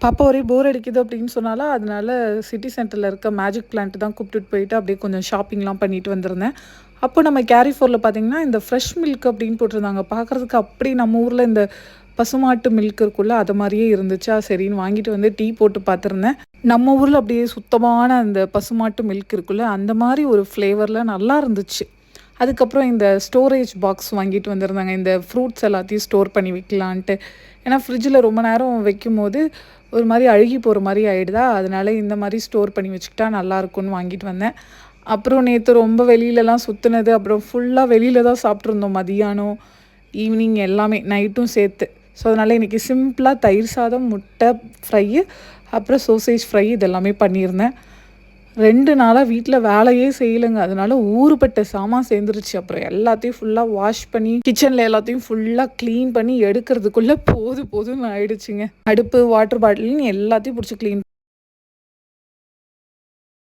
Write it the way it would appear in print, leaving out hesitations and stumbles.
பாப்பா ஒரே போர் அடிக்குது அப்படின்னு சொன்னால, அதனால சிட்டி சென்டர்ல இருக்க மேஜிக் பிளான்ட் தான் கூப்பிட்டுட்டு போயிட்டு அப்படியே கொஞ்சம் ஷாப்பிங்லாம் பண்ணிட்டு வந்திருந்தேன். அப்போ நம்ம கேரி ஃபார்ல பார்த்தீங்கன்னா, இந்த ஃப்ரெஷ் மில்க் அப்படின்னு போட்டிருந்தாங்க. பார்க்குறதுக்கு அப்படி நம்ம ஊர்ல இந்த பசுமாட்டு மில்க் இருக்குல்ல, அது மாரியே இருந்துச்சா, சரின்னு வாங்கிட்டு வந்து டீ போட்டு பார்த்துருந்தேன். நம்ம ஊர்ல அப்படியே சுத்தமான அந்த பசுமாட்டு மில்க் இருக்குல்ல, அந்த மாரி ஒரு ஃப்ளேவர்ல நல்லா இருந்துச்சு. அதுக்கப்புறம் இந்த ஸ்டோரேஜ் பாக்ஸ் வாங்கிட்டு வந்திருந்தாங்க. இந்த ஃப்ரூட்ஸ் எல்லாத்தையும் ஸ்டோர் பண்ணி வைக்கலான்ட்டு. ஏன்னா ஃப்ரிட்ஜில ரொம்ப நேரம் வைக்கும்போது, ஒரு மாரி அழுகி போற மாரி ஆயிடுதா, அதனால இந்த மாரி ஸ்டோர் பண்ணி வச்சுக்கிட்டா நல்லாயிருக்கும்னு வாங்கிட்டு வந்தேன். அப்புறம் நேத்து ரொம்ப வெளியிலலாம் சுத்துனது, அப்புறம் ஃபுல்லா வெளியில தான் சாப்பிட்டுருந்தோம் மதியானம், ஈவினிங் எல்லாமே நைட்டும் சேர்த்து. ஸோ, அதனால இன்னைக்கு சிம்பிளா தயிர் சாதம், முட்டை ஃப்ரையு, அப்புறம் சோசேஜ் ஃப்ரை இது எல்லாமே பண்ணியிருந்தேன். 2 நாளா வீட்ல வேலையே செய்யலங்க. அதனால ஊருப்பட்ட சாமான் சேர்ந்துருச்சு. அப்புறம் எல்லாத்தையும் ஃபுல்லா வாஷ் பண்ணி, கிச்சன்ல எல்லாத்தையும் ஃபுல்லா கிளீன் பண்ணி எடுக்கிறதுக்குள்ள போதும் போதும்ன்னு ஆயிடுச்சுங்க. அடுப்பு, வாட்டர் பாட்டில்ன்னு எல்லாத்தையும் புடிச்சு கிளீன்